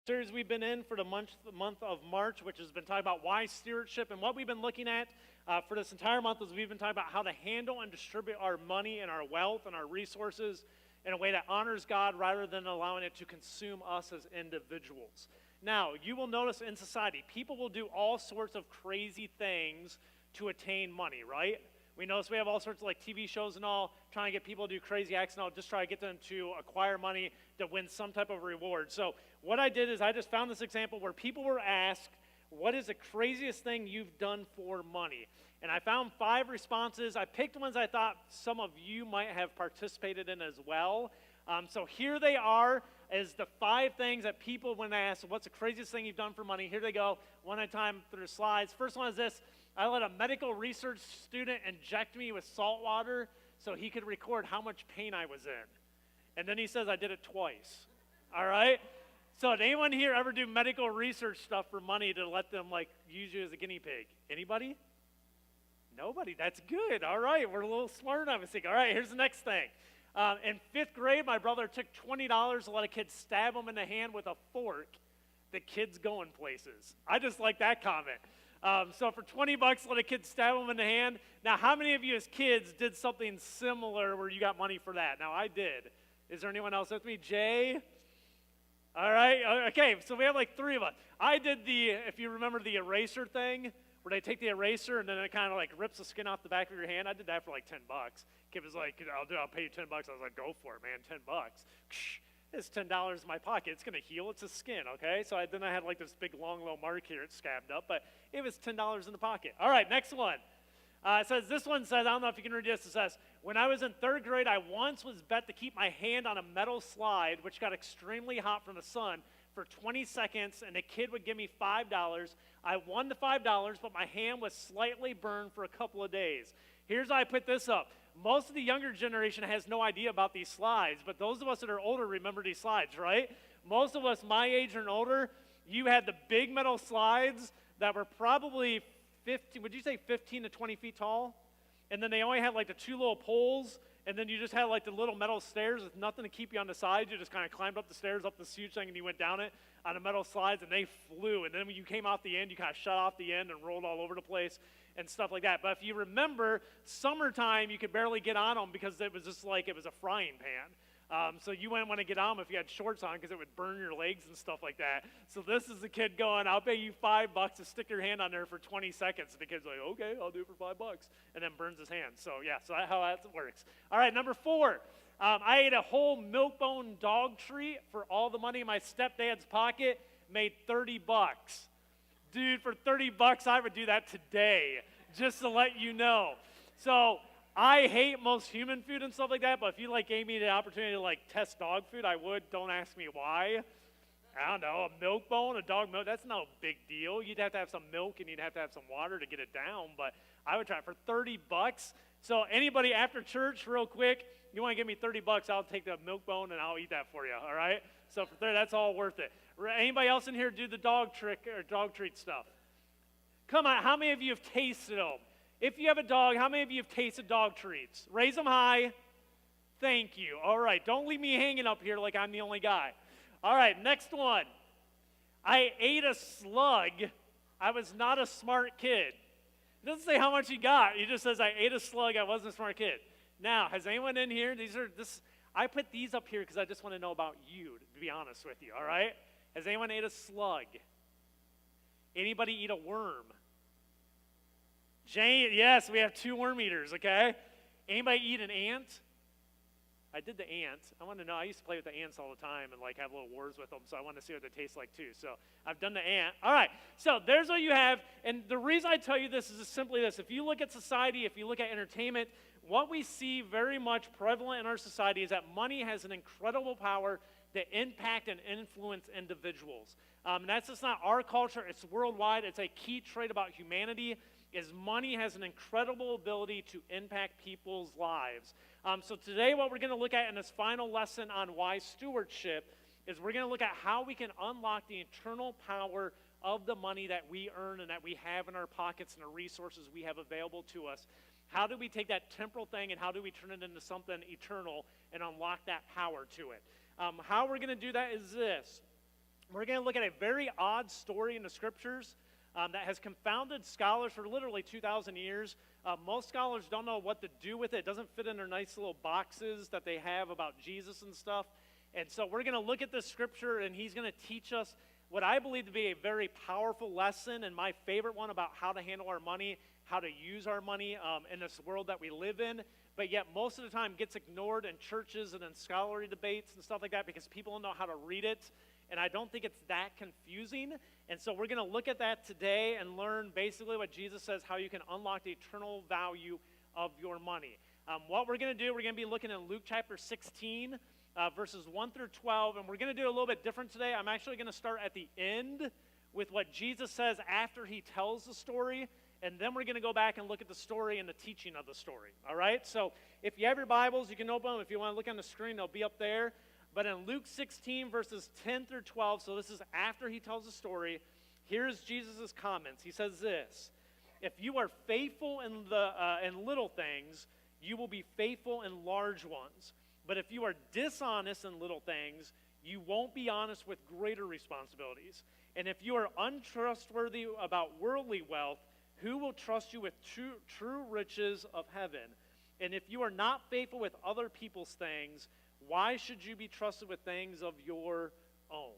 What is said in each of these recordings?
Series we've been in for the month of March, which has been talking about wise stewardship. And what we've been looking at for this entire month is we've been talking about how to handle and distribute our money and our wealth and our resources in a way that honors God rather than allowing it to consume us as individuals. Now, you will notice in society, people will do all sorts of crazy things to attain money, right? We notice we have all sorts of like TV shows and all trying to get people to do crazy acts and all, just try to get them to acquire money to win some type of reward. So what I did is I just found this example where people were asked, what is the craziest thing you've done for money? And I found 5 responses. I picked ones I thought some of you might have participated in as well. So here they are as the 5 things that people, when asked, what's the craziest thing you've done for money? Here they go, one at a time through the slides. First one is this. I let a medical research student inject me with salt water so he could record how much pain I was in. And then he says I did it twice. All right? So did anyone here ever do medical research stuff for money to let them like use you as a guinea pig? Anybody? Nobody. That's good. All right. We're a little smart enough to think. All right, here's the next thing. In 5th grade, my brother took $20 to let a kid stab him in the hand with a fork. The kid's going places. I just like that comment. So for $20, let a kid stab him in the hand. Now, how many of you as kids did something similar where you got money for that? Now, I did. Is there anyone else with me? Jay? All right. Okay, so we have like 3 of us. I did if you remember the eraser thing, where they take the eraser and then it kind of like rips the skin off the back of your hand. I did that for like $10. Kid was like, I'll pay you $10. I was like, go for it, man, $10. It's $10 in my pocket. It's going to heal. It's a skin, okay? So then I had like this big long little mark here. It's scabbed up, but it was $10 in the pocket. All right, next one. This one says, I don't know if you can read this. It says, when I was in 3rd grade, I once was bet to keep my hand on a metal slide, which got extremely hot from the sun, for 20 seconds, and the kid would give me $5. I won the $5, but my hand was slightly burned for a couple of days. Here's how I put this up. Most of the younger generation has no idea about these slides, but those of us that are older remember these slides, right? Most of us my age and older, you had the big metal slides that were probably 15, would you say 15 to 20 feet tall? And then they only had like the 2 little poles, and then you just had like the little metal stairs with nothing to keep you on the sides. You just kind of climbed up the stairs, up this huge thing, and you went down it on the metal slides, and they flew. And then when you came out the end, you kind of shut off the end and rolled all over the place and stuff like that. But if you remember, summertime, you could barely get on them because it was just like it was a frying pan. So you wouldn't want to get on them if you had shorts on because it would burn your legs and stuff like that. So this is the kid going, I'll pay you $5 to stick your hand on there for 20 seconds. And the kid's like, okay, I'll do it for $5. And then burns his hand. So yeah, so that's how that works. All right, number 4. I ate a whole milk-bone dog treat for all the money in my stepdad's pocket, made $30. Dude, for $30, I would do that today, just to let you know. So I hate most human food and stuff like that, but if you like gave me the opportunity to like test dog food, I would. Don't ask me why. I don't know, a milk bone, a dog milk, that's no big deal. You'd have to have some milk and you'd have to have some water to get it down, but I would try it for $30. So anybody after church, real quick, you want to give me $30, I'll take the milk bone and I'll eat that for you, all right? So for 30, that's all worth it. Anybody else in here do the dog trick or dog treat stuff? Come on, how many of you have tasted them? If you have a dog, how many of you have tasted dog treats? Raise them high. Thank you. All right, don't leave me hanging up here like I'm the only guy. All right, next one. I ate a slug. I was not a smart kid. It doesn't say how much he got. It just says I ate a slug. I wasn't a smart kid. Now, has anyone in here? I put these up here because I just want to know about you, to be honest with you, all right? Has anyone ate a slug? Anybody eat a worm? Jane, yes, we have 2 worm eaters, okay? Anybody eat an ant? I did the ant. I want to know. I used to play with the ants all the time and like have little wars with them, so I want to see what they taste like too. So I've done the ant. All right, so there's what you have. And the reason I tell you this is just simply this. If you look at society, if you look at entertainment, what we see very much prevalent in our society is that money has an incredible power to impact and influence individuals. And that's just not our culture. It's worldwide. It's a key trait about humanity is money has an incredible ability to impact people's lives. So today what we're going to look at in this final lesson on wise stewardship is we're going to look at how we can unlock the eternal power of the money that we earn and that we have in our pockets and the resources we have available to us. How do we take that temporal thing and how do we turn it into something eternal and unlock that power to it? How we're going to do that is this. We're going to look at a very odd story in the scriptures that has confounded scholars for literally 2,000 years. Most scholars don't know what to do with it. It doesn't fit in their nice little boxes that they have about Jesus and stuff. And so we're going to look at this scripture, and he's going to teach us what I believe to be a very powerful lesson, and my favorite one about how to handle our money, how to use our money in this world that we live in, but yet most of the time gets ignored in churches and in scholarly debates and stuff like that because people don't know how to read it. And I don't think it's that confusing. And so we're going to look at that today and learn basically what Jesus says, how you can unlock the eternal value of your money. What we're going to do, we're going to be looking in Luke chapter 16, verses 1 through 12. And we're going to do a little bit different today. I'm actually going to start at the end with what Jesus says after he tells the story. And then we're going to go back and look at the story and the teaching of the story. All right? So if you have your Bibles, you can open them. If you want to look on the screen, they'll be up there. But in Luke 16, verses 10 through 12, so this is after he tells the story, here's Jesus' comments. He says this: if you are faithful in little things, you will be faithful in large ones. But if you are dishonest in little things, you won't be honest with greater responsibilities. And if you are untrustworthy about worldly wealth, who will trust you with true riches of heaven? And if you are not faithful with other people's things, why should you be trusted with things of your own?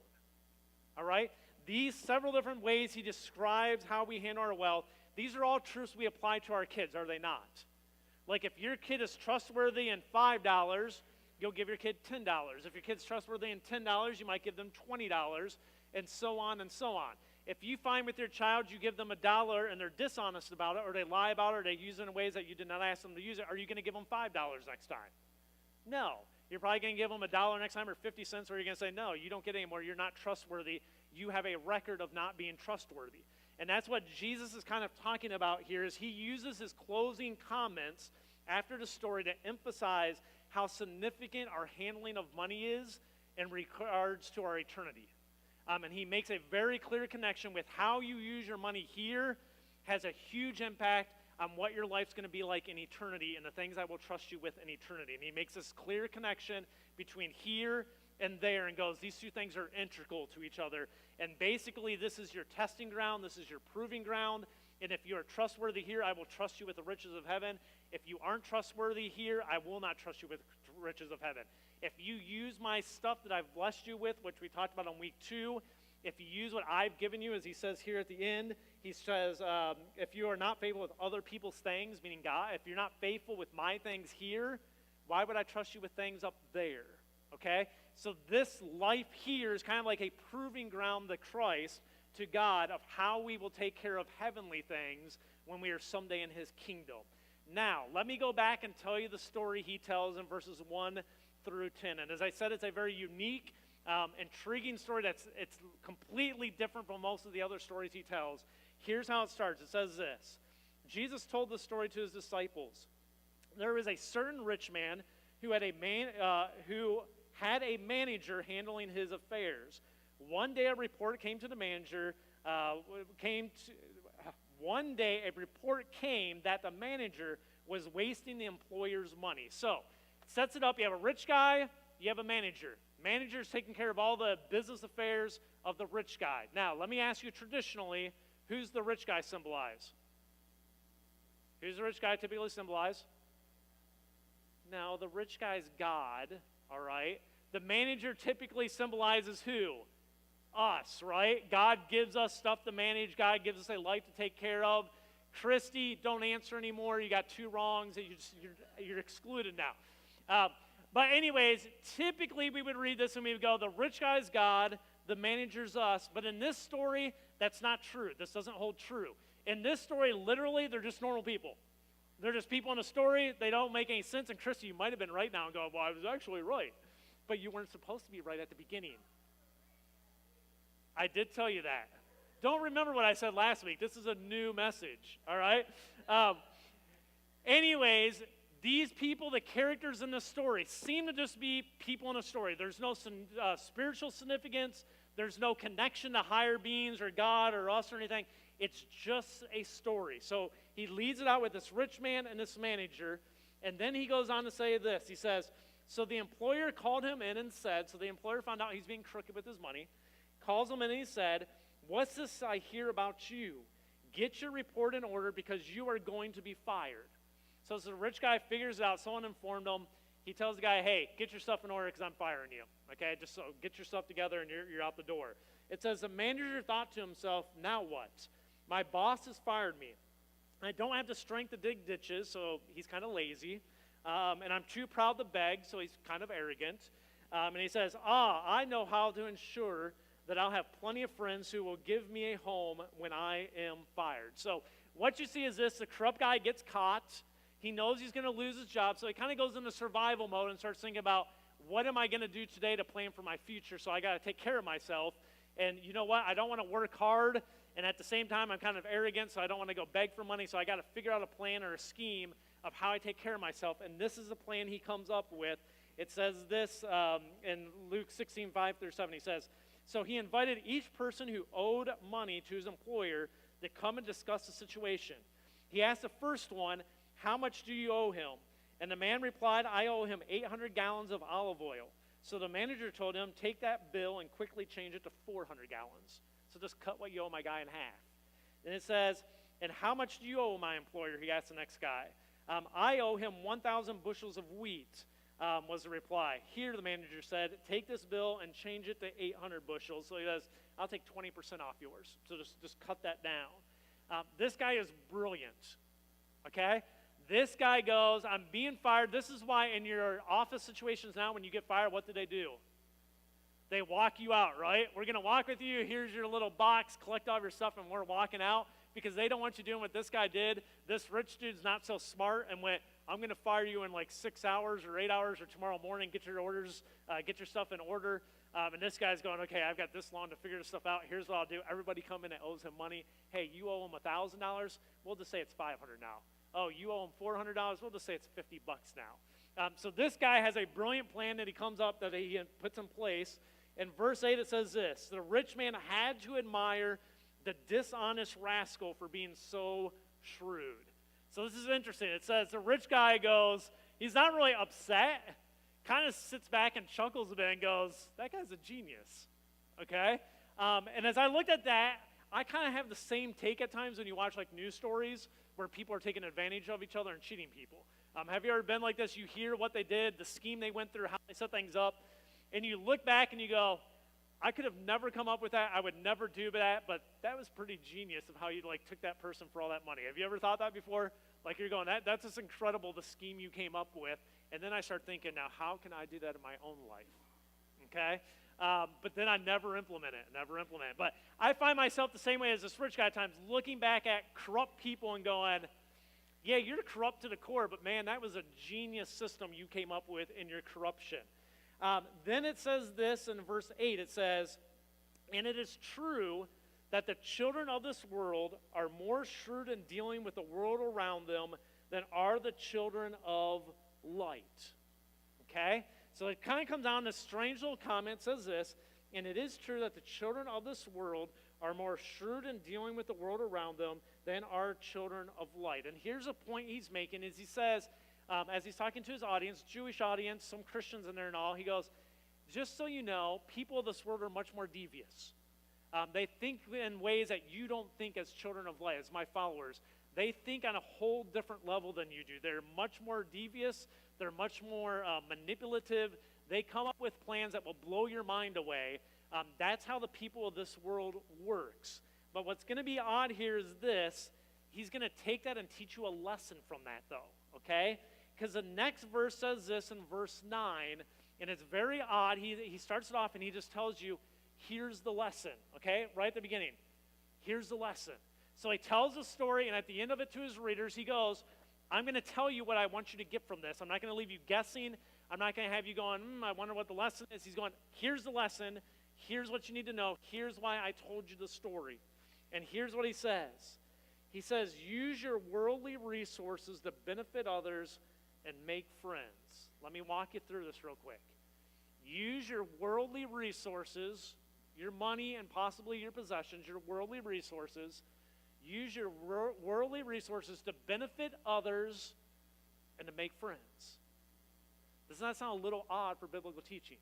All right? These several different ways he describes how we handle our wealth, these are all truths we apply to our kids, are they not? Like if your kid is trustworthy in $5, you'll give your kid $10. If your kid's trustworthy in $10, you might give them $20, and so on and so on. If you find with your child you give them $1 and they're dishonest about it, or they lie about it, or they use it in ways that you did not ask them to use it, are you going to give them $5 next time? No. You're probably going to give them $1 next time or 50 cents, or you're going to say, no, you don't get any more. You're not trustworthy. You have a record of not being trustworthy. And that's what Jesus is kind of talking about here, is he uses his closing comments after the story to emphasize how significant our handling of money is in regards to our eternity. And he makes a very clear connection with how you use your money here has a huge impact on what your life's going to be like in eternity and the things I will trust you with in eternity. And he makes this clear connection between here and there and goes, these two things are integral to each other. And basically, this is your testing ground. This is your proving ground. And if you are trustworthy here, I will trust you with the riches of heaven. If you aren't trustworthy here, I will not trust you with riches of heaven. If you use my stuff that I've blessed you with, which we talked about on week 2, if you use what I've given you, as he says here at the end, he says, if you are not faithful with other people's things, meaning God, if you're not faithful with my things here, why would I trust you with things up there? Okay? So this life here is kind of like a proving ground to Christ, to God, of how we will take care of heavenly things when we are someday in his kingdom. Now, let me go back and tell you the story he tells in verses 1 through 10. And as I said, it's a very unique, intriguing story it's completely different from most of the other stories he tells. Here's how it starts. It says this: Jesus told the story to his disciples. There was a certain rich man who had a manager handling his affairs. One day a report came to the manager. One day a report came that the manager was wasting the employer's money. So it sets it up. You have a rich guy. You have a manager. Manager's taking care of all the business affairs of the rich guy. Now, let me ask you traditionally, who's the rich guy symbolize? Who's the rich guy typically symbolize? No, the rich guy's God, all right? The manager typically symbolizes who? Us, right? God gives us stuff to manage. God gives us a life to take care of. Christy, don't answer anymore. You got 2 wrongs. You're excluded now. But anyways, typically we would read this and we would go, the rich guy's God, the manager's us. But in this story, that's not true. This doesn't hold true. In this story, literally, they're just normal people. They're just people in a story. They don't make any sense. And Christy, you might have been right now and go, well, I was actually right. But you weren't supposed to be right at the beginning. I did tell you that. Don't remember what I said last week. This is a new message, all right? Anyways, these people, the characters in the story, seem to just be people in a story. There's no spiritual significance. There's no connection to higher beings or God or us or anything. It's just a story. So he leads it out with this rich man and this manager, and then he goes on to say this. He says, so the employer called him in and said, so the employer found out he's being crooked with his money, calls him in and he said, "What's this I hear about you? Get your report in order because you are going to be fired." So as the rich guy figures it out, someone informed him. He tells the guy, "Hey, get your stuff in order because I'm firing you. Okay, just so get your stuff together and you're out the door." It says the manager thought to himself, "Now what? My boss has fired me. I don't have the strength to dig ditches," so he's kind of lazy. "And I'm too proud to beg," so he's kind of arrogant. And he says, "I know how to ensure that I'll have plenty of friends who will give me a home when I am fired." So what you see is this: the corrupt guy gets caught. He knows he's going to lose his job, so he kind of goes into survival mode and starts thinking about, what am I going to do today to plan for my future? So I got to take care of myself. And you know what? I don't want to work hard, and at the same time, I'm kind of arrogant, so I don't want to go beg for money. So I got to figure out a plan or a scheme of how I take care of myself. And this is the plan he comes up with. It says this in Luke 16:5-7. He says, "So he invited each person who owed money to his employer to come and discuss the situation. He asked the first one, 'How much do you owe him?' And the man replied, 'I owe him 800 gallons of olive oil.' So the manager told him, 'Take that bill and quickly change it to 400 gallons. So just cut what you owe my guy in half.' Then it says, 'And how much do you owe my employer?' He asked the next guy. 'I owe him 1,000 bushels of wheat,' was the reply. Here the manager said, 'Take this bill and change it to 800 bushels.' So he says, 'I'll take 20% off yours.' So just cut that down. This guy is brilliant, okay? This guy goes, 'I'm being fired.' This is why in your office situations now, when you get fired, what do? They walk you out, right? 'We're going to walk with you. Here's your little box. Collect all your stuff, and we're walking out,' because they don't want you doing what this guy did. This rich dude's not so smart and went, 'I'm going to fire you in like 6 hours or 8 hours or tomorrow morning. Get your orders, get your stuff in order.' And this guy's going, 'Okay, I've got this long to figure this stuff out. Here's what I'll do. Everybody come in that owes him money. Hey, you owe him $1,000. We'll just say it's $500 now. Oh, you owe him $400. We'll just say it's $50 now.' So this guy has a brilliant plan that he comes up, that he puts in place. In verse 8, it says this: 'The rich man had to admire the dishonest rascal for being so shrewd.'" So this is interesting. It says the rich guy goes, he's not really upset, kind of sits back and chuckles a bit and goes, "That guy's a genius." Okay? And as I looked at that, I kind of have the same take at times when you watch like news stories where people are taking advantage of each other and cheating people. Have you ever been like this? You hear what they did, the scheme they went through, how they set things up, and you look back and you go, "I could have never come up with that. I would never do that, but that was pretty genius of how you like took that person for all that money." Have you ever thought that before? Like you're going, that's just incredible, the scheme you came up with. And then I start thinking, now how can I do that in my own life? Okay? But then I never implement it. But I find myself the same way as this rich guy at times, looking back at corrupt people and going, yeah, you're corrupt to the core, but man, that was a genius system you came up with in your corruption. Then it says this in verse 8, it says, "And it is true that the children of this world are more shrewd in dealing with the world around them than are the children of light." Okay? So it kind of comes down to this strange little comment. It says this: "And it is true that the children of this world are more shrewd in dealing with the world around them than are children of light." And here's a point he's making is he says, as he's talking to his audience, Jewish audience, some Christians in there and all, he goes, "Just so you know, people of this world are much more devious. They think in ways that you don't think as children of light, as my followers. They think on a whole different level than you do. They're much more devious. They're much more manipulative. They come up with plans that will blow your mind away. That's how the people of this world works. But what's going to be odd here is this. He's going to take that and teach you a lesson from that, though, okay? Because the next verse says this in verse 9, and it's very odd. He starts it off and he just tells you, here's the lesson, okay? Right at the beginning. Here's the lesson. So he tells the story, and at the end of it to his readers, he goes, I'm going to tell you what I want you to get from this. I'm not going to leave you guessing. I'm not going to have you going, I wonder what the lesson is. He's going, here's the lesson. Here's what you need to know. Here's why I told you the story. And here's what he says. He says, use your worldly resources to benefit others and make friends. Let me walk you through this real quick. Use your worldly resources, your money and possibly your possessions, your worldly resources. Use your worldly resources to benefit others and to make friends. Does that sound a little odd for biblical teaching?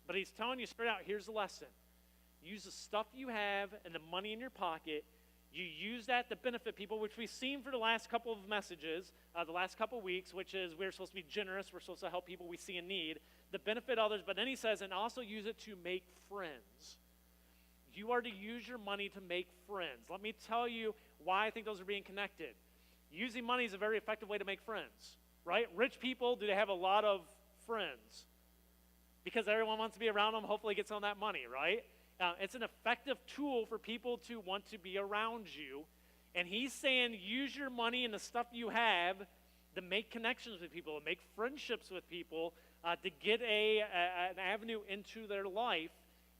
But he's telling you straight out, here's the lesson. use the stuff you have and the money in your pocket. You use that to benefit people, which we've seen for the last couple of messages, the last couple of weeks, which is we're supposed to be generous. We're supposed to help people we see in need, to benefit others. But then he says, and also use it to make friends. You are to use your money to make friends. Let me tell you why I think those are being connected. Using money is a very effective way to make friends, right? Rich people, do they have a lot of friends? Because everyone wants to be around them, hopefully get some of that money, right? It's an effective tool for people to want to be around you. And he's saying use your money and the stuff you have to make connections with people, to make friendships with people, to get an avenue into their life.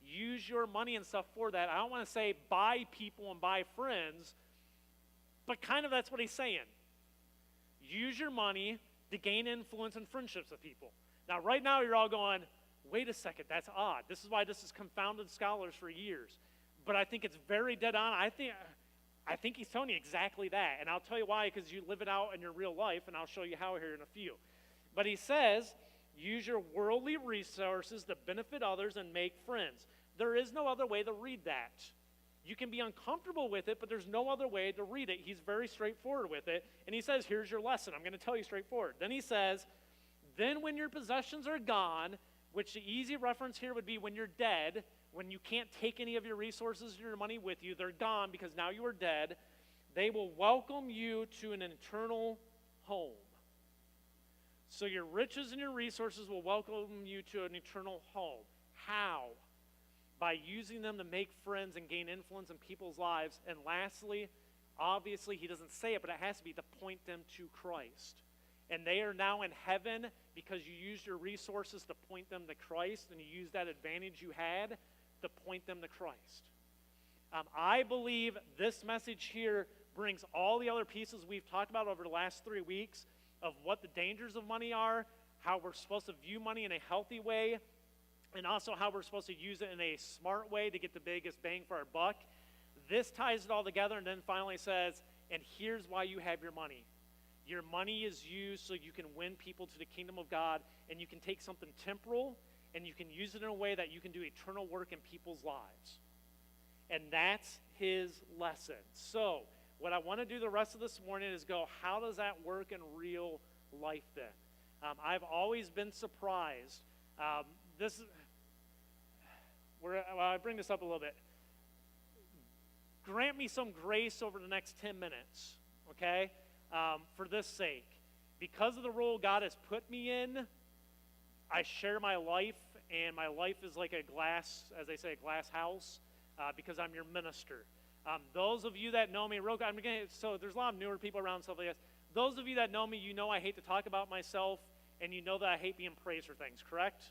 Use your money and stuff for that. I don't want to say buy people and buy friends, but kind of that's what he's saying. Use your money to gain influence and friendships with people. Now, right now, you're all going, wait a second, that's odd. This is why this has confounded scholars for years. But I think it's very dead on. I think he's telling you exactly that. And I'll tell you why, because you live it out in your real life, and I'll show you how here in a few. But he says, use your worldly resources to benefit others and make friends. There is no other way to read that. You can be uncomfortable with it, but there's no other way to read it. He's very straightforward with it. And he says, here's your lesson. I'm going to tell you straightforward. Then he says, then when your possessions are gone, which the easy reference here would be when you're dead, when you can't take any of your resources or your money with you, they're gone because now you are dead, they will welcome you to an eternal home. So your riches and your resources will welcome you to an eternal home. How? By using them to make friends and gain influence in people's lives. And lastly, obviously he doesn't say it, but it has to be to point them to Christ. And they are now in heaven because you used your resources to point them to Christ, and you used that advantage you had to point them to Christ. I believe this message here brings all the other pieces we've talked about over the last 3 weeks of what the dangers of money are, how we're supposed to view money in a healthy way, and also how we're supposed to use it in a smart way to get the biggest bang for our buck. This ties it all together and then finally says, and here's why you have your money. Your money is used so you can win people to the kingdom of God, and you can take something temporal and you can use it in a way that you can do eternal work in people's lives. And that's his lesson. So what I want to do the rest of this morning is go, how does that work in real life then? I've always been surprised. I bring this up a little bit. Grant me some grace over the next 10 minutes, okay? For this sake. Because of the role God has put me in, I share my life, and my life is like a glass, as they say, a glass house, because I'm your minister. Those of you that know me, so there's a lot of newer people around, stuff like this. Those of you that know me, you know I hate to talk about myself, and you know that I hate being praised for things, correct?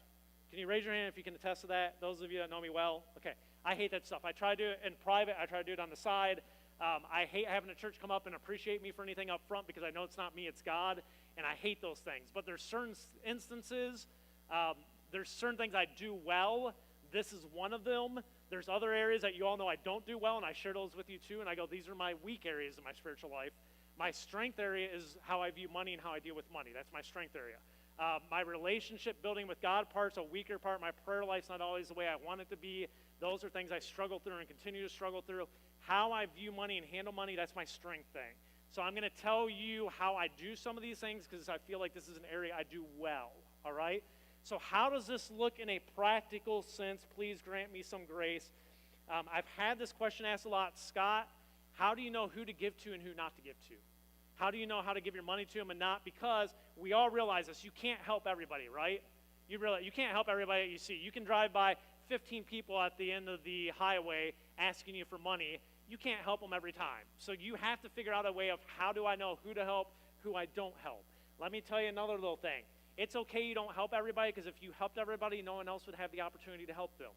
Can you raise your hand if you can attest to that? Those of you that know me well? Okay. I hate that stuff. I try to do it in private. I try to do it on the side. I hate having a church come up and appreciate me for anything up front because I know it's not me, it's God, and I hate those things. But there's certain instances, there's certain things I do well. This is one of them. There's other areas that you all know I don't do well, and I share those with you too, and I go, these are my weak areas in my spiritual life. My strength area is how I view money and how I deal with money. That's my strength area. My relationship building with God part's a weaker part. My prayer life's not always the way I want it to be. Those are things I struggle through and continue to struggle through. How I view money and handle money, that's my strength thing. So I'm going to tell you how I do some of these things because I feel like this is an area I do well, all right? So how does this look in a practical sense? Please grant me some grace. I've had this question asked a lot. Scott, how do you know who to give to and who not to give to? How do you know how to give your money to them and not? Because we all realize this. You can't help everybody, right? You realize you can't help everybody that you see. You can drive by 15 people at the end of the highway asking you for money. You can't help them every time. So you have to figure out a way of how do I know who to help, who I don't help. Let me tell you another little thing. It's okay you don't help everybody because if you helped everybody, no one else would have the opportunity to help them.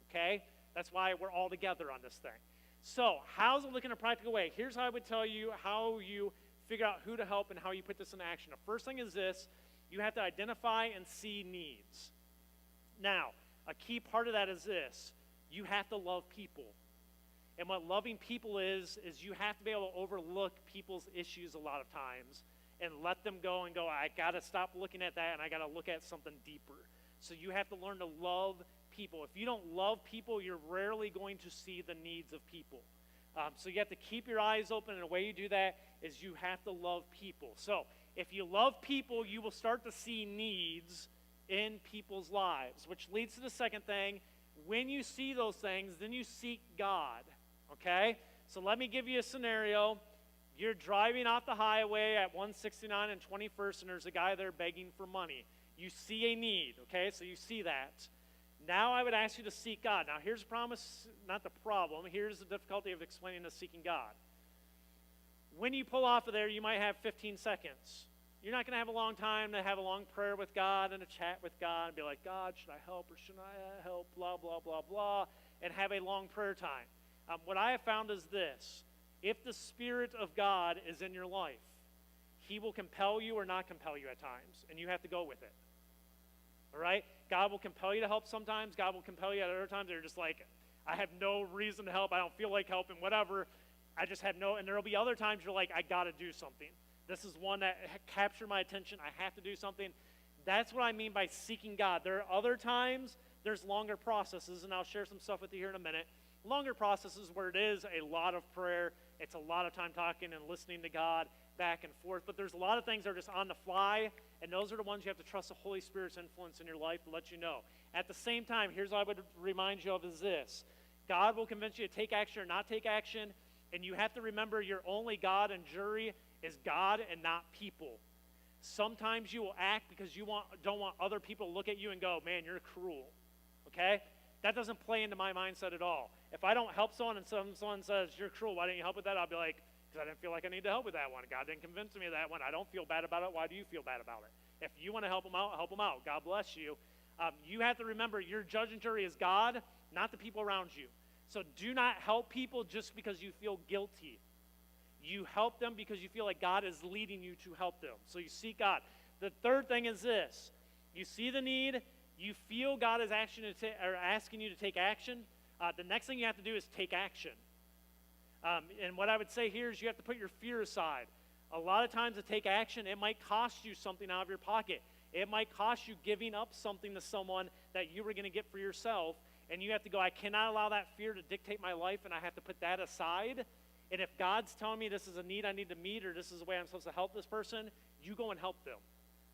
Okay? That's why we're all together on this thing. So how's it look in a practical way? Here's how I would tell you how you figure out who to help and how you put this in action. The first thing is this. You have to identify and see needs. Now, a key part of that is this. You have to love people. And what loving people is you have to be able to overlook people's issues a lot of times and let them go and go, I got to stop looking at that and I got to look at something deeper. So you have to learn to love people. If you don't love people, you're rarely going to see the needs of people. So you have to keep your eyes open, and the way you do that is you have to love people. So if you love people, you will start to see needs in people's lives, which leads to the second thing. When you see those things, then you seek God, okay? So let me give you a scenario. You're driving off the highway at 169 and 21st, and there's a guy there begging for money. You see a need, okay? So you see that. Now I would ask you to seek God. Now here's the promise, not the problem. Here's the difficulty of explaining the seeking God. When you pull off of there, you might have 15 seconds. You're not going to have a long time to have a long prayer with God and a chat with God and be like, God, should I help or shouldn't I help, blah, blah, blah, blah, and have a long prayer time. What I have found is this. If the Spirit of God is in your life, He will compel you or not compel you at times, and you have to go with it. All right? God will compel you to help sometimes. God will compel you at other times. They're just like, I have no reason to help. I don't feel like helping, whatever. I just have no, and there will be other times you're like, I got to do something. This is one that captured my attention. I have to do something. That's what I mean by seeking God. There are other times, there's longer processes, and I'll share some stuff with you here in a minute. Longer processes where it is a lot of prayer. It's a lot of time talking and listening to God back and forth. But there's a lot of things that are just on the fly, and those are the ones you have to trust the Holy Spirit's influence in your life to let you know. At the same time, here's what I would remind you of is this. God will convince you to take action or not take action, and you have to remember your only God and jury is God and not people. Sometimes you will act because you don't want other people to look at you and go, man, you're cruel, okay? That doesn't play into my mindset at all. If I don't help someone and someone says, you're cruel, why didn't you help with that? I'll be like, because I didn't feel like I need to help with that one. God didn't convince me of that one. I don't feel bad about it. Why do you feel bad about it? If you want to help them out, help them out. God bless you. You have to remember your judge and jury is God, not the people around you. So do not help people just because you feel guilty. You help them because you feel like God is leading you to help them. So you seek God. The third thing is this. You see the need. You feel God is asking you to take action. The next thing you have to do is take action. And what I would say here is you have to put your fear aside. A lot of times to take action, it might cost you something out of your pocket. It might cost you giving up something to someone that you were going to get for yourself. And you have to go, I cannot allow that fear to dictate my life, and I have to put that aside. And if God's telling me this is a need I need to meet, or this is the way I'm supposed to help this person, you go and help them.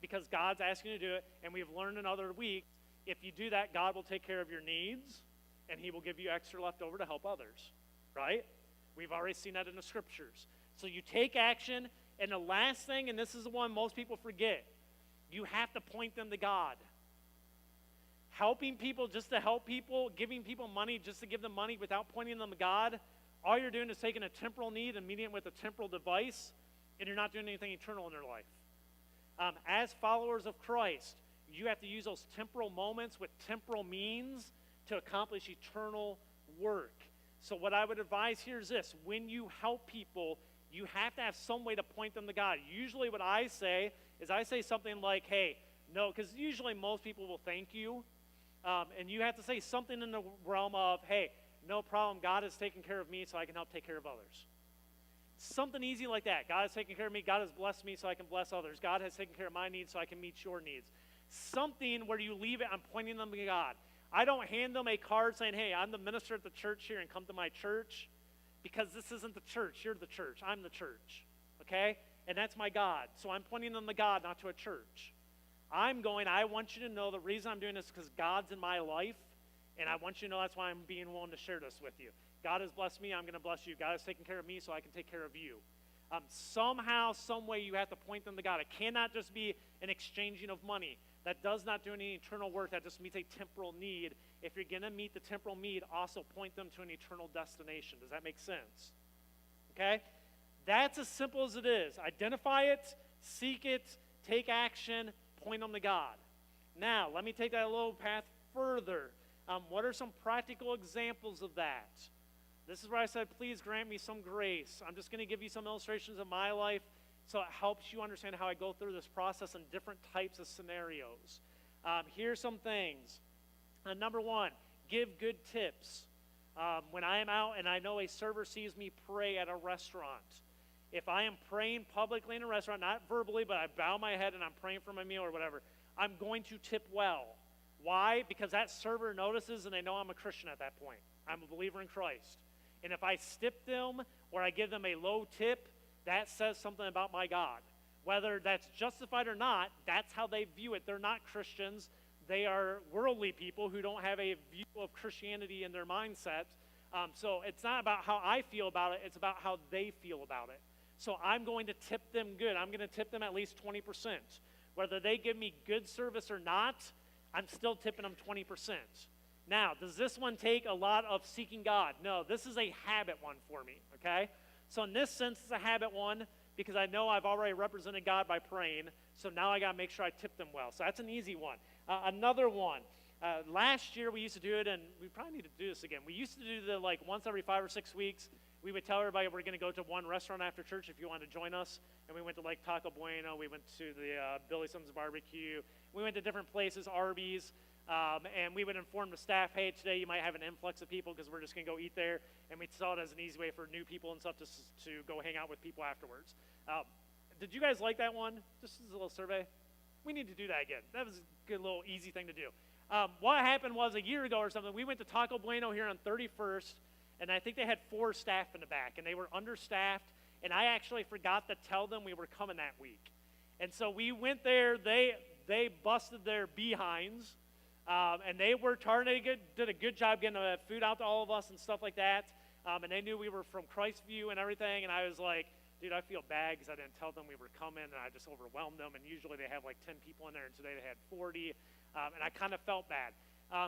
Because God's asking you to do it, and we've learned in other weeks, if you do that, God will take care of your needs, and He will give you extra left over to help others, right? We've already seen that in the Scriptures. So you take action, and the last thing, and this is the one most people forget, you have to point them to God. Helping people just to help people, giving people money just to give them money without pointing them to God, all you're doing is taking a temporal need and meeting it with a temporal device, and you're not doing anything eternal in their life. As followers of Christ, you have to use those temporal moments with temporal means to accomplish eternal work. So what I would advise here is this. When you help people, you have to have some way to point them to God. Usually what I say is I say something like, hey, no, because usually most people will thank you. And you have to say something in the realm of, hey, no problem, God is taking care of me so I can help take care of others. Something easy like that. God is taking care of me. God has blessed me so I can bless others. God has taken care of my needs so I can meet your needs. Something where you leave it, I'm pointing them to God. I don't hand them a card saying, hey, I'm the minister at the church here and come to my church, because this isn't the church. You're the church. I'm the church. Okay? And that's my God. So I'm pointing them to God, not to a church. I want you to know the reason I'm doing this is because God's in my life, and I want you to know that's why I'm being willing to share this with you. God has blessed me, I'm going to bless you. God has taken care of me so I can take care of you. Somehow, some way you have to point them to God. It cannot just be an exchanging of money. That does not do any eternal work. That just meets a temporal need. If you're going to meet the temporal need, also point them to an eternal destination. Does that make sense? Okay? That's as simple as it is. Identify it, seek it, take action, point them to God. Now, let me take that a little path further. What are some practical examples of that? This is where I said, please grant me some grace. I'm just going to give you some illustrations of my life so it helps you understand how I go through this process in different types of scenarios. Here's some things. Number one, give good tips. When I am out and I know a server sees me pray at a restaurant, if I am praying publicly in a restaurant, not verbally, but I bow my head and I'm praying for my meal or whatever, I'm going to tip well. Why? Because that server notices and they know I'm a Christian at that point. I'm a believer in Christ. And if I stip them or I give them a low tip, that says something about my God. Whether that's justified or not, that's how they view it. They're not Christians. They are worldly people who don't have a view of Christianity in their mindset. So it's not about how I feel about it. It's about how they feel about it. So I'm going to tip them good. I'm going to tip them at least 20%. Whether they give me good service or not, I'm still tipping them 20%. Now, does this one take a lot of seeking God? No, this is a habit one for me, okay? So in this sense, it's a habit one because I know I've already represented God by praying, so now I got to make sure I tip them well. So that's an easy one. Another one. Last year we used to do it, and we probably need to do this again. We used to do the once every 5 or 6 weeks. We would tell everybody we're going to go to one restaurant after church if you want to join us. And we went to Taco Bueno. We went to the Billy Sims Barbecue. We went to different places, Arby's. And we would inform the staff, hey, today you might have an influx of people because we're just going to go eat there. And we saw it as an easy way for new people and stuff to go hang out with people afterwards. Did you guys like that one? Just as a little survey. We need to do that again. That was a good little easy thing to do. What happened was a year ago or something, we went to Taco Bueno here on 31st, and I think they had 4 staff in the back, and they were understaffed, and I actually forgot to tell them we were coming that week. And so we went there. They busted their behinds. And they worked hard. They did a good job getting the food out to all of us and stuff like that. And they knew we were from Christview and everything. And I was like, dude, I feel bad because I didn't tell them we were coming, and I just overwhelmed them. And usually they have 10 people in there, and today they had 40. And I kind of felt bad.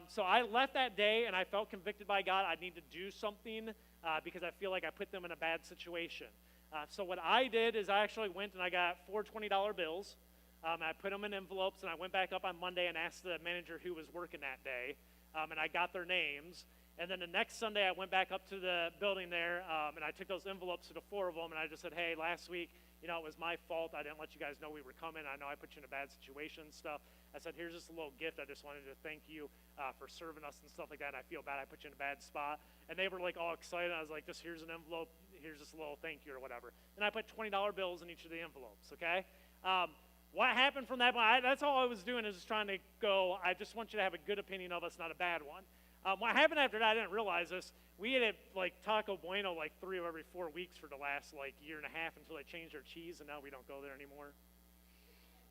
So I left that day, and I felt convicted by God. I need to do something because I feel like I put them in a bad situation. So what I did is I actually went and I got 4 $20 bills. I put them in envelopes, and I went back up on Monday and asked the manager who was working that day, and I got their names. And then the next Sunday, I went back up to the building there, and I took those envelopes to the 4 of them, and I just said, hey, last week, it was my fault. I didn't let you guys know we were coming. I know I put you in a bad situation and stuff. I said, here's just a little gift. I just wanted to thank you for serving us and stuff like that. And I feel bad I put you in a bad spot. And they were all excited. I was like, just here's an envelope. Here's just a little thank you or whatever. And I put $20 bills in each of the envelopes, okay? What happened from that point, that's all I was doing is just trying to go, I just want you to have a good opinion of us, not a bad one. What happened after that, I didn't realize this. We ate at Taco Bueno 3 or every 4 weeks for the last year and a half until they changed their cheese, and now we don't go there anymore.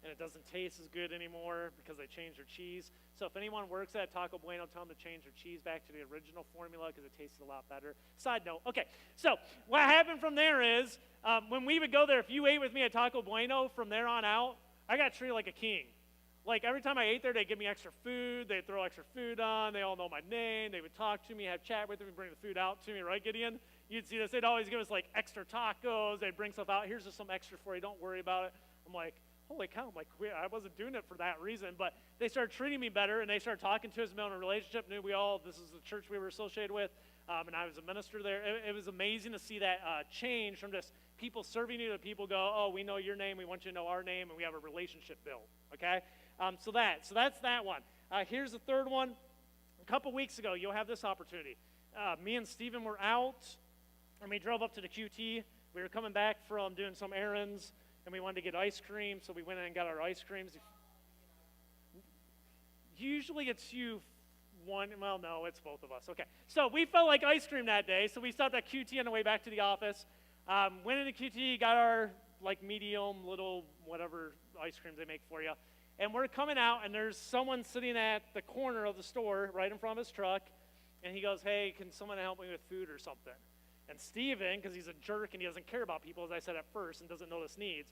And it doesn't taste as good anymore because they changed their cheese. So if anyone works at Taco Bueno, tell them to change their cheese back to the original formula because it tastes a lot better. Side note. Okay, so what happened from there is when we would go there, if you ate with me at Taco Bueno, from there on out, I got treated like a king. Every time I ate there, they'd give me extra food. They'd throw extra food on. They all know my name. They would talk to me, have chat with me, bring the food out to me, right, Gideon? You'd see this. They'd always give us, extra tacos. They'd bring stuff out. Here's just some extra for you. Don't worry about it. I'm like, holy cow. I wasn't doing it for that reason. But they started treating me better, and they started talking to us about a relationship. Knew this is the church we were associated with, and I was a minister there. It was amazing to see that change from just people serving you to people go, oh, we know your name. We want you to know our name, and we have a relationship built, okay? So that's that one. Here's the third one. A couple weeks ago, you'll have this opportunity. Me and Stephen were out, and we drove up to the QT. We were coming back from doing some errands, and we wanted to get ice cream, so we went in and got our ice creams. Usually it's you one. Well, no, it's both of us. Okay. So we felt like ice cream that day, so we stopped at QT on the way back to the office. Went into QT, got our medium, little, whatever ice creams they make for you. And we're coming out, and there's someone sitting at the corner of the store right in front of his truck, and he goes, hey, can someone help me with food or something? And Steven, because he's a jerk and he doesn't care about people, as I said at first, and doesn't notice needs,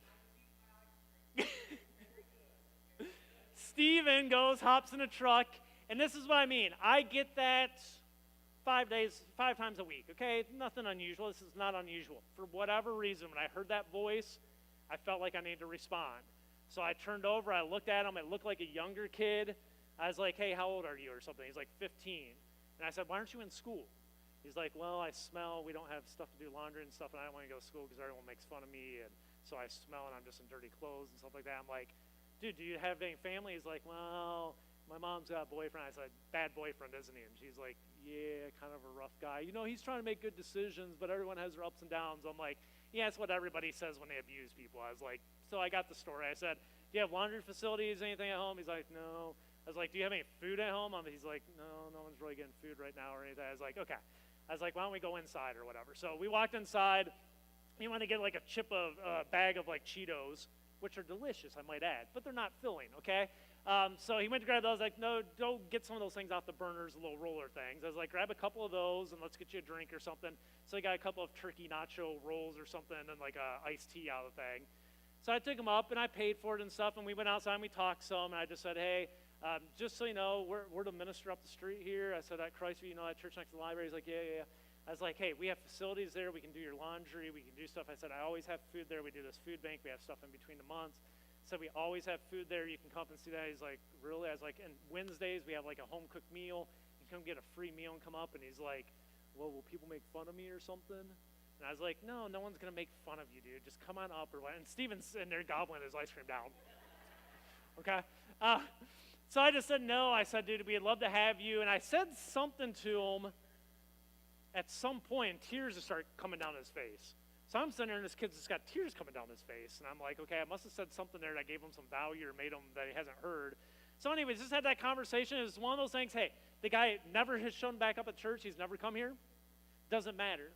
Steven goes, hops in a truck, and this is what I mean. I get that 5 times a week, okay? Nothing unusual. This is not unusual. For whatever reason, when I heard that voice, I felt like I needed to respond. So I turned over, I looked at him, it looked like a younger kid. I was like, hey, how old are you or something? He's like 15. And I said, why aren't you in school? He's like, well, I smell, we don't have stuff to do laundry and stuff, and I don't want to go to school because everyone makes fun of me, and so I smell and I'm just in dirty clothes and stuff like that. I'm like, dude, do you have any family? He's like, well, my mom's got a boyfriend. I said, bad boyfriend, isn't he? And she's like, yeah, kind of a rough guy. He's trying to make good decisions, but everyone has their ups and downs. I'm like, yeah, that's what everybody says when they abuse people. I was like, so I got the story. I said, do you have laundry facilities, anything at home? He's like, no. I was like, do you have any food at home? He's like, no, no one's really getting food right now or anything. I was like, okay. I was like, why don't we go inside or whatever? So we walked inside. He wanted to get like a bag of like Cheetos, which are delicious, I might add, but they're not filling, okay? So he went to grab those. Like, no, don't get some of those things off the burners, the little roller things. I was like, grab a couple of those and let's get you a drink or something. So he got a couple of turkey nacho rolls or something and like a iced tea out of the thing. So I took him up and I paid for it and stuff, and we went outside and we talked some, and I just said, hey, just so you know, we're the minister up the street here. I said, at Christview, you know that church next to the library? He's like, yeah. I was like, hey, we have facilities there. We can do your laundry. We can do stuff. I said, I always have food there. We do this food bank. We have stuff in between the months. So we always have food there. You can come and see that. He's like, really? I was like, and Wednesdays we have like a home-cooked meal. You can come get a free meal and come up. And he's like, well, will people make fun of me or something? And I was like, no one's going to make fun of you, dude. Just come on up or what. And Steven's sitting there gobbling his ice cream down. Okay? So I just said no. I said, dude, we'd love to have you. And I said something to him at some point, and tears just start coming down his face. So I'm sitting there, and this kid's just got tears coming down his face. And I'm like, okay, I must have said something there that gave him some value or made him that he hasn't heard. So anyways, just had that conversation. It's one of those things, hey, the guy never has shown back up at church. He's never come here. Doesn't matter.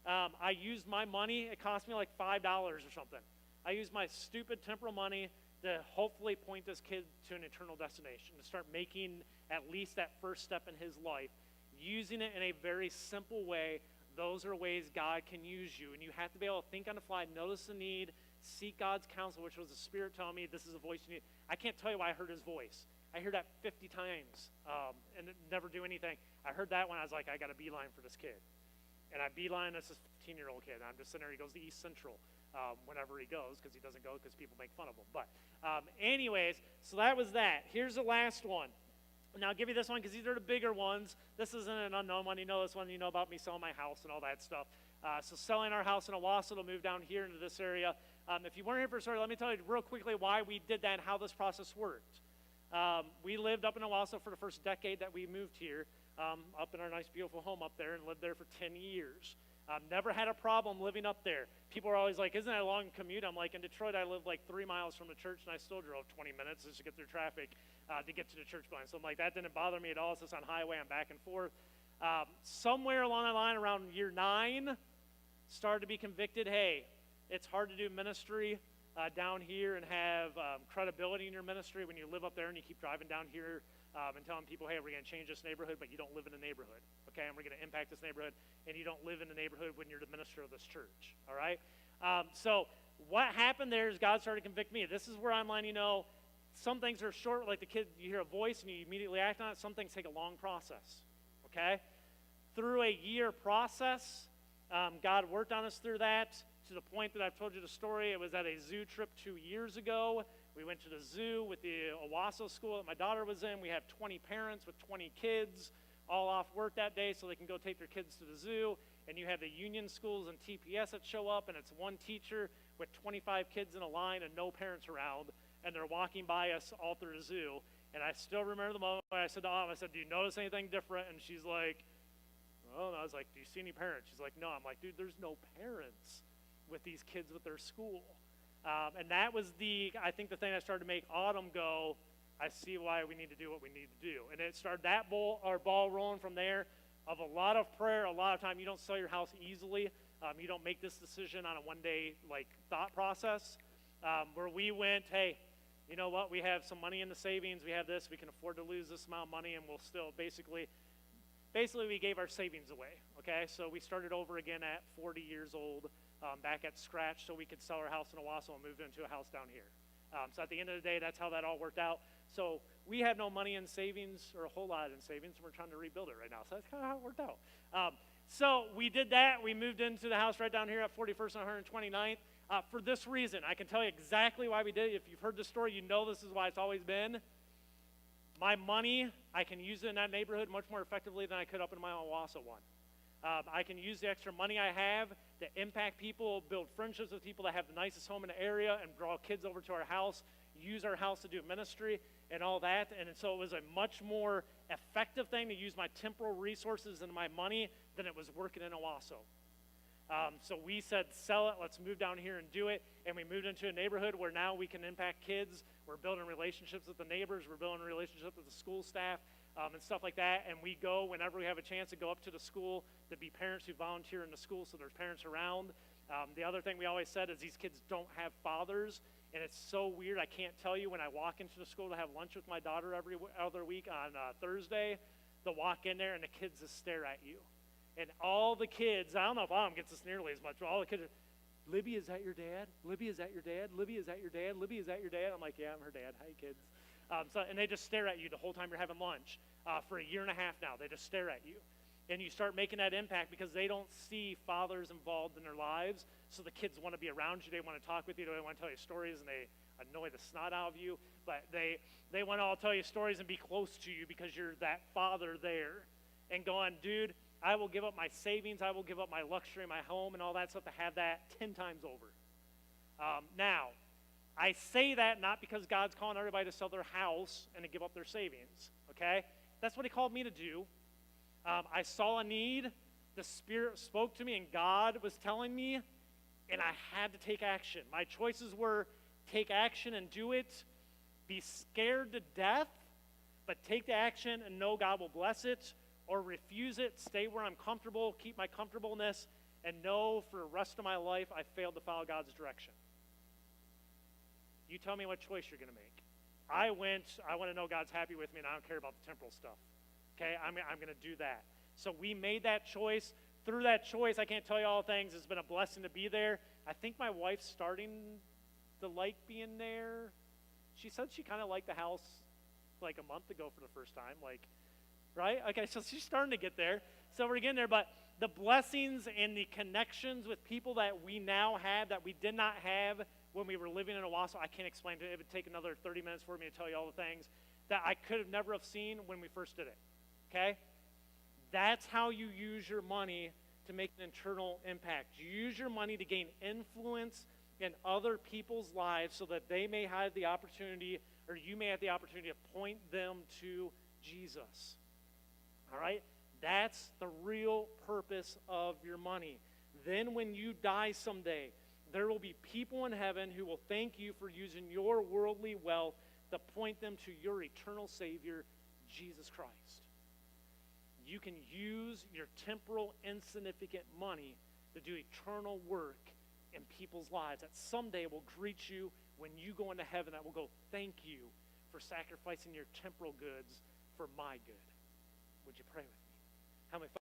I used my money. It cost me like $5 or something. I used my stupid temporal money to hopefully point this kid to an eternal destination, to start making at least that first step in his life, using it in a very simple way. Those are ways God can use you, and you have to be able to think on the fly, notice the need, seek God's counsel, which was the Spirit telling me this is a voice you need. I can't tell you why I heard his voice. I heard that 50 times and never do anything. I heard that when I was like, I got a beeline for this kid. And I beeline this 15-year-old kid. I'm just sitting there. He goes to East Central whenever he goes, because he doesn't go because people make fun of him. But anyways, so that was that. Here's the last one. Now, I'll give you this one because these are the bigger ones. This isn't an unknown one. You know this one. You know about me selling my house and all that stuff. So selling our house in Owasso to move down here into this area. If you weren't here for a story, let me tell you real quickly why we did that and how this process worked. We lived up in Owasso for the first decade that we moved here, up in our nice, beautiful home up there, and lived there for 10 years. Never had a problem living up there. People are always like, isn't that a long commute? I'm like, in Detroit, I live like 3 miles from the church, and I still drove 20 minutes just to get through traffic to get to the church building. So I'm like, that didn't bother me at all. It's just on highway. I'm back and forth. Somewhere along the line, around year 9, started to be convicted. Hey, it's hard to do ministry down here and have credibility in your ministry when you live up there and you keep driving down here and telling people, hey, we're going to change this neighborhood, but you don't live in the neighborhood, okay? And we're going to impact this neighborhood, and you don't live in the neighborhood when you're the minister of this church, all right? So what happened there is God started to convict me. This is where I'm letting you know some things are short, like the kid, you hear a voice and you immediately act on it. Some things take a long process, okay? Through a year process, God worked on us through that to the point that I've told you the story. It was at a zoo trip 2 years ago. We went to the zoo with the Owasso school that my daughter was in. We have 20 parents with 20 kids all off work that day so they can go take their kids to the zoo. And you have the union schools and TPS that show up, and it's one teacher with 25 kids in a line and no parents around, and they're walking by us all through the zoo. And I still remember the moment when I said to Autumn, I said, do you notice anything different? And she's like, oh, and I was like, do you see any parents? She's like, no. I'm like, dude, there's no parents with these kids with their school. And that was I think the thing that started to make Autumn go, I see why we need to do what we need to do. And it started that ball rolling from there of a lot of prayer, a lot of time. You don't sell your house easily. You don't make this decision on a one-day thought process. Where we went, hey, you know what? We have some money in the savings. We have this. We can afford to lose this amount of money, and we'll still basically we gave our savings away, okay? So we started over again at 40 years old, back at scratch, so we could sell our house in Owasso and move into a house down here. So at the end of the day, that's how that all worked out. So we had no money in savings, or a whole lot in savings, and we're trying to rebuild it right now. So that's kind of how it worked out. So we did that. We moved into the house right down here at 41st and 129th. For this reason, I can tell you exactly why we did it. If you've heard the story, you know this is why it's always been. My money, I can use it in that neighborhood much more effectively than I could up in my Owasso one. I can use the extra money I have to impact people, build friendships with people that have the nicest home in the area, and draw kids over to our house, use our house to do ministry and all that. And so it was a much more effective thing to use my temporal resources and my money than it was working in Owasso. So we said, sell it, let's move down here and do it. And we moved into a neighborhood where now we can impact kids. We're building relationships with the neighbors. We're building relationships with the school staff and stuff like that. And we go whenever we have a chance to go up to the school to be parents who volunteer in the school, so there's parents around. The other thing we always said is these kids don't have fathers. And it's so weird. I can't tell you, when I walk into the school to have lunch with my daughter every other week on Thursday, they'll walk in there and the kids just stare at you. And all the kids, I don't know if Autumn gets this nearly as much, but all the kids are, Libby, is that your dad? Libby, is that your dad? Libby, is that your dad? Libby, is that your dad? I'm like, yeah, I'm her dad. Hi, kids. And they just stare at you the whole time you're having lunch. For a year and a half now, they just stare at you. And you start making that impact because they don't see fathers involved in their lives. So the kids want to be around you. They want to talk with you. They want to tell you stories, and they annoy the snot out of you. But they want to all tell you stories and be close to you because you're that father there. And going, dude, I will give up my savings. I will give up my luxury, my home, and all that stuff to have that 10 times over. Now, I say that not because God's calling everybody to sell their house and to give up their savings, okay? That's what he called me to do. I saw a need. The Spirit spoke to me, and God was telling me, and I had to take action. My choices were take action and do it, be scared to death, but take the action and know God will bless it, or refuse it, stay where I'm comfortable, keep my comfortableness, and know for the rest of my life I failed to follow God's direction. You tell me what choice you're going to make. I want to know God's happy with me, and I don't care about the temporal stuff. Okay, I'm going to do that. So we made that choice. Through that choice, I can't tell you all things. It's been a blessing to be there. I think my wife's starting to like being there. She said she kind of liked the house like a month ago for the first time. Right? Okay, so she's starting to get there. So we're getting there, but the blessings and the connections with people that we now have that we did not have when we were living in Owasso, I can't explain to you. It would take another 30 minutes for me to tell you all the things that I could have never have seen when we first did it. Okay? That's how you use your money to make an internal impact. You use your money to gain influence in other people's lives so that they may have the opportunity, or you may have the opportunity to point them to Jesus. All right? That's the real purpose of your money. Then when you die someday, there will be people in heaven who will thank you for using your worldly wealth to point them to your eternal Savior, Jesus Christ. You can use your temporal, insignificant money to do eternal work in people's lives that someday will greet you when you go into heaven, that will go, thank you for sacrificing your temporal goods for my good. Would you pray with me? Heavenly Father,